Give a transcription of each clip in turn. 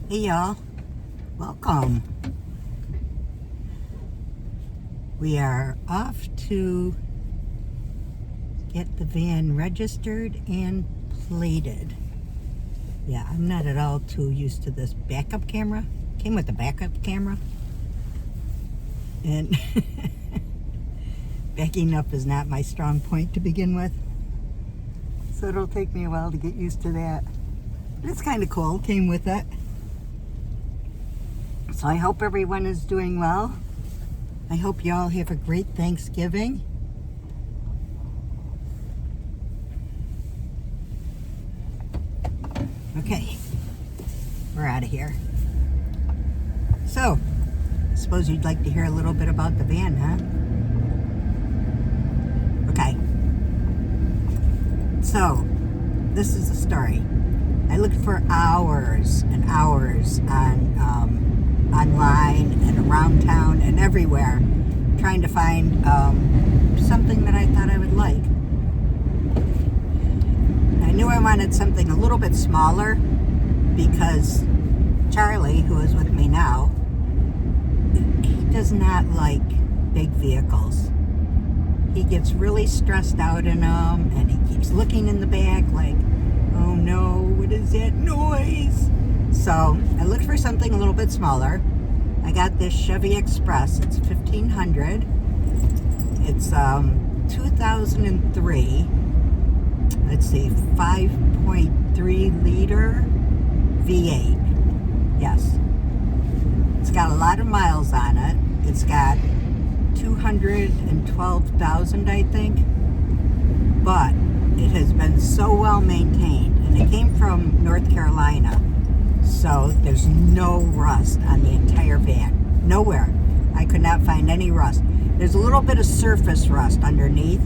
Hey y'all, welcome. We are off to get the van registered and plated. Yeah, I'm not at all too used to this backup camera. Came with a backup camera. And backing up is not my strong point to begin with. So it'll take me a while to get used to that. But it's kind of cool, came with it. So I hope everyone is doing well. I hope you all have a great Thanksgiving. Okay, we're out of here. So, I suppose you'd like to hear a little bit about the van, huh? Okay. So, this is the story. I looked for hours and hours on online and around town and everywhere, trying to find something that I thought I would like. I knew I wanted something a little bit smaller because Charlie, who is with me now, he does not like big vehicles. He gets really stressed out in them, and he keeps looking in the back like, oh no, what is that noise? So I looked for something a little bit smaller. I got this Chevy Express. It's 1500. It's 2003. Let's see, 5.3 liter V8. Yes. It's got a lot of miles on it. It's got 212,000, I think. But it has been so well maintained. And it came from North Carolina. So there's no rust on the entire van. Nowhere. I could not find any rust. There's a little bit of surface rust underneath,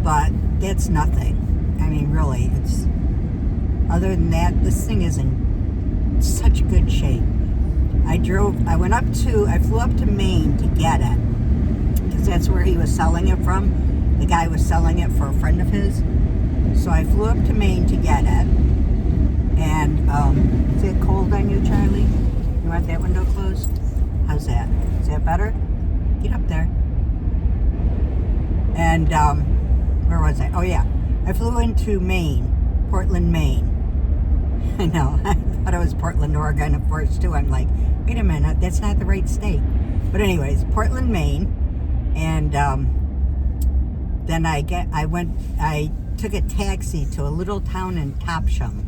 but that's nothing. I mean, really, it's... Other than that, this thing is in such good shape. I flew up to Maine to get it, because that's where he was selling it from. The guy was selling it for a friend of his. So I flew up to Maine to get it. And, is it cold on you, Charlie? You want that window closed? How's that? Is that better? Get up there. And, where was I? Oh, yeah. I flew into Maine, Portland, Maine. I know, I thought it was Portland, Oregon at first, too. I'm like, wait a minute, that's not the right state. But anyways, Portland, Maine. And, then I took a taxi to a little town in Topsham.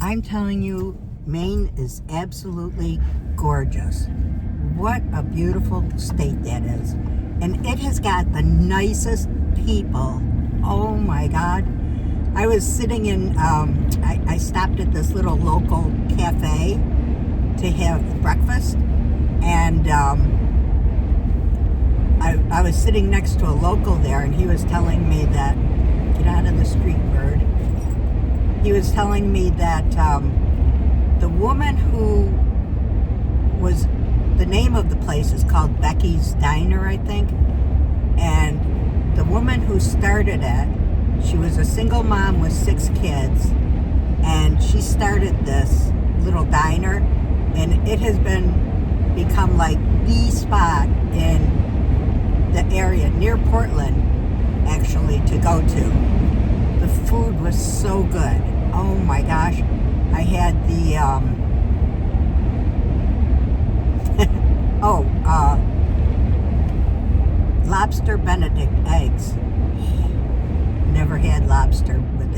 I'm telling you, Maine is absolutely gorgeous. What a beautiful state that is. And it has got the nicest people. Oh my God. I was sitting in, I stopped at this little local cafe to have breakfast. And I was sitting next to a local there, and he was telling me that, get out of the street, bird. He was telling me that the woman who was, the name of the place is called Becky's Diner, I think. And the woman who started it, she was a single mom with 6 kids. And she started this little diner. And it has become like the spot in the area near Portland, actually, to go to. The food was so good. Oh my gosh. I had the, lobster Benedict eggs. Never had lobster with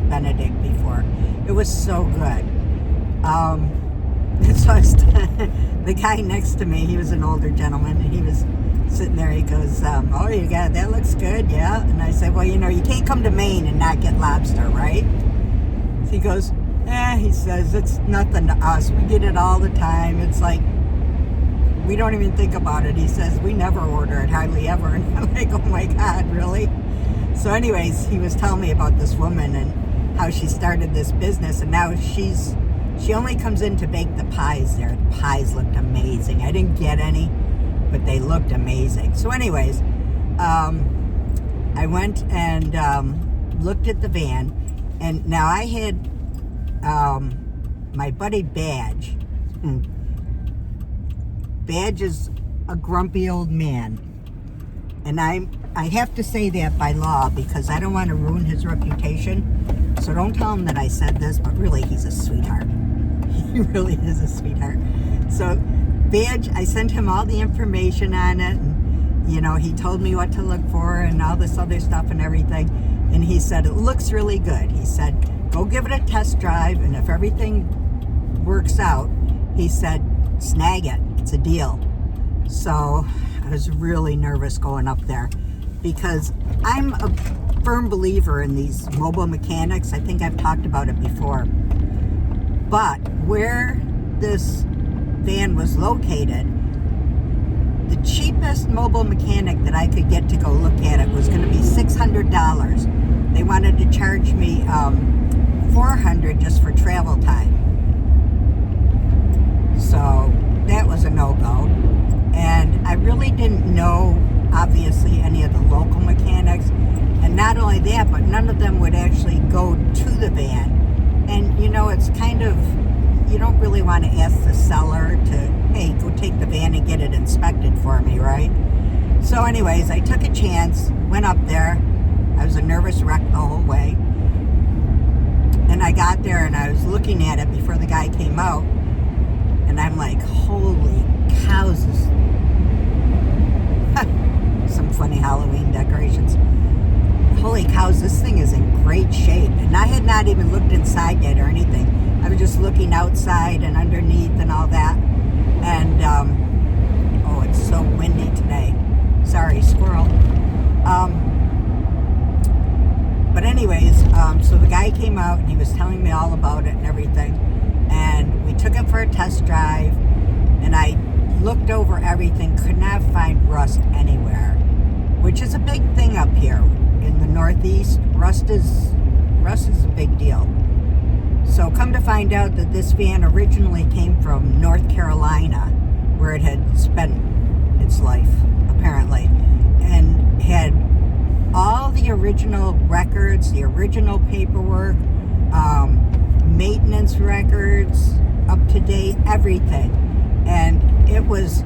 Benedict before. It was so good. So the guy next to me, he was an older gentleman, and he was sitting there. He goes, oh, you got, that looks good, yeah? And I said, well, you know, you can't come to Maine and not get lobster, right? So he goes, he says, it's nothing to us. We get it all the time. It's like, we don't even think about it. He says, we never order it, hardly ever. And I'm like, oh my God, really? So anyways, he was telling me about this woman and how she started this business, and now she only comes in to bake the pies there. The pies looked amazing. I didn't get any, but they looked amazing. So anyways, I went and looked at the van, and now I had my buddy Badge. Badge is a grumpy old man. And I have to say that by law because I don't want to ruin his reputation. So don't tell him that I said this, but really he's a sweetheart. He really is a sweetheart. So Badge, I sent him all the information on it. And, you know, he told me what to look for and all this other stuff and everything. And he said, it looks really good. He said, go give it a test drive. And if everything works out, he said, snag it. It's a deal. So I was really nervous going up there because I'm a firm believer in these mobile mechanics. I think I've talked about it before. But where this van was located, the cheapest mobile mechanic that I could get to go look at it was going to be $600. They wanted to charge me $400 just for travel time. So that was a no-go. And I really didn't know, obviously, any of the local mechanics. And not only that, but none of them would actually go to the van. And, you know, it's kind of, you don't really want to ask the seller to, hey, go take the van and get it inspected for me, right? So anyways, I took a chance, went up there. I was a nervous wreck the whole way. And I got there and I was looking at it before the guy came out. And I'm like, holy cows. Some funny Halloween decorations. Holy cows, this thing is in great shape. And I had not even looked inside yet or anything. I was just looking outside and underneath and all that. And, oh, it's so windy today. Sorry, squirrel. But anyways, so the guy came out and he was telling me all about it and everything. And we took it for a test drive. And I looked over everything, could not find rust anywhere. Which is a big thing up here in the Northeast. Rust is a big deal. So come to find out that this van originally came from North Carolina, where it had spent its life, apparently, and had all the original records, the original paperwork, maintenance records, up to date, everything. And it was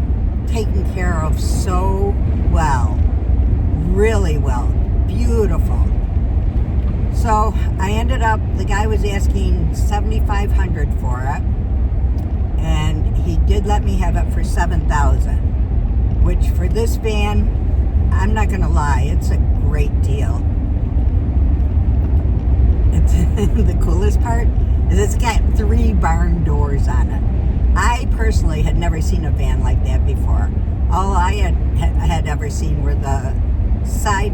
taken care of so well, really well, beautiful. So I ended up, the guy was asking $7,500 for it, and he did let me have it for $7,000, which for this van, I'm not gonna lie, it's a great deal. It's the coolest part is it's got 3 barn doors on it. I personally had never seen a van like that before. All I had ever seen were the side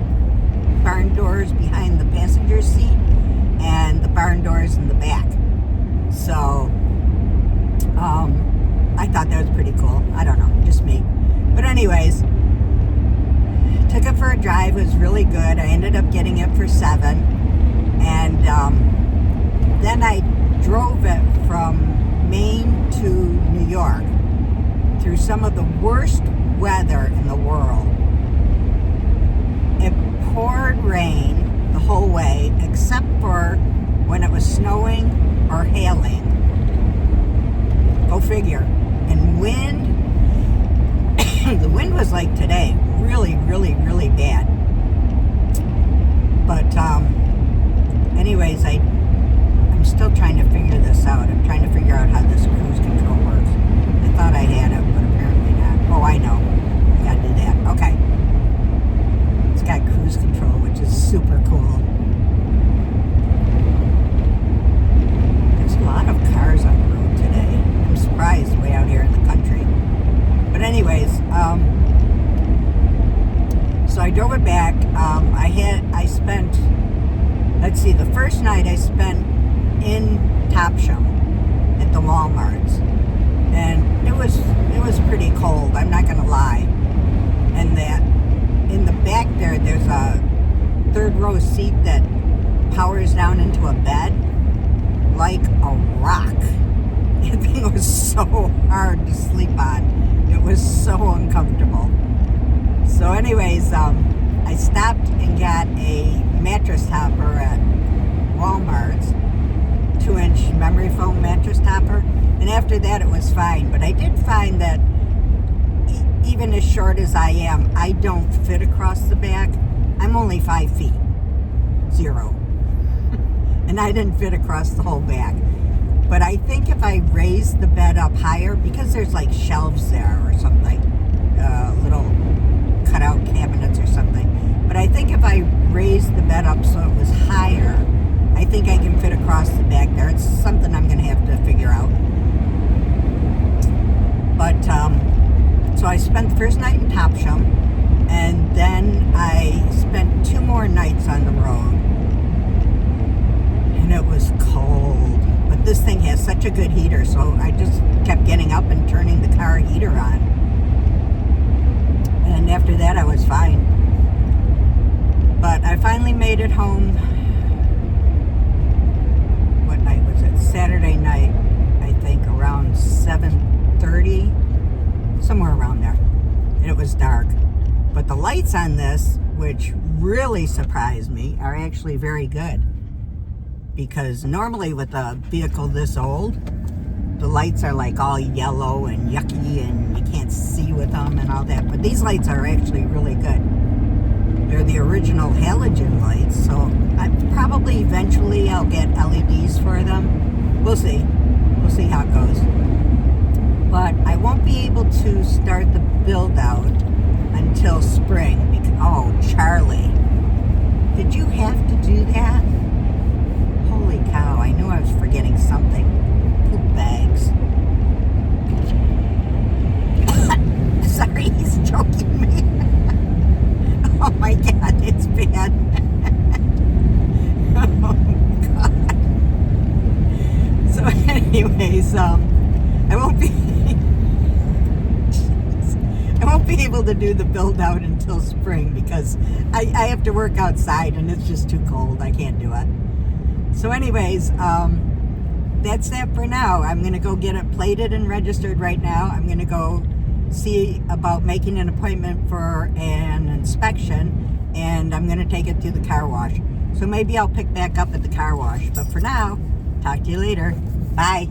barn doors behind the passenger seat and the barn doors in the back. So I thought that was pretty cool. I don't know, just me. But anyways, took it for a drive. It was really good. I ended up getting it for $7,000, and then I drove it from Maine to New York through some of the worst weather in the world. It poured rain the whole way, except for when it was snowing or hailing. Go figure. And wind, the wind was like today, really, really, really bad. But anyways, I'm still trying to figure this out. I'm trying to figure out how this cruise control works. I thought I had it, but apparently not. Oh, I know. I gotta do that. Okay. It's got cruise control, which is super cool. There's a lot of cars on the road today. I'm surprised way out here in the country. But anyways, so I drove it back. I spent, let's see, the first night I spent in Topsham at the Walmarts, and it was pretty cold, I'm not gonna lie. And that in the back there's a 3rd row seat that powers down into a bed like a rock. That thing was so hard to sleep on. It was so uncomfortable. So anyways, I stopped and got a mattress topper at Walmart's, 2-inch memory foam mattress topper. And after that, it was fine. But I did find that even as short as I am, I don't fit across the back. I'm only 5 feet, 0. And I didn't fit across the whole back. But I think if I raise the bed up higher, because there's like shelves there or something, little cutout cabinets or something. But I think if I raised the bed up so it was higher, I think I can fit across the back there. It's something I'm going to have to figure out. But, so I spent the first night in Topsham, and then I spent 2 more nights on the road. And it was cold. But this thing has such a good heater, so I just kept getting up and turning the car heater on. And after that, I was fine. But I finally made it home. What night was it? Saturday night, I think, around 7:30, somewhere around there. And it was dark. But the lights on this, which really surprised me, are actually very good. Because normally with a vehicle this old, the lights are like all yellow and yucky and you can't see with them and all that. But these lights are actually really good. They're the original halogen lights, so probably eventually I'll get LEDs for them. We'll see. We'll see how it goes. But I won't be able to start the build out until spring. Because, oh, Charlie, did you have to do that? Holy cow, I knew I was forgetting something. Poop bags. Sorry, he's choking me. Oh my God, it's bad. Oh God. So anyways, I won't be able to do the build out until spring because I have to work outside and it's just too cold. I can't do it. So anyways, that's that for now. I'm going to go get it plated and registered right now. I'm going to go see about making an appointment for an inspection, and I'm going to take it to the car wash. So maybe I'll pick back up at the car wash. But for now, talk to you later. Bye.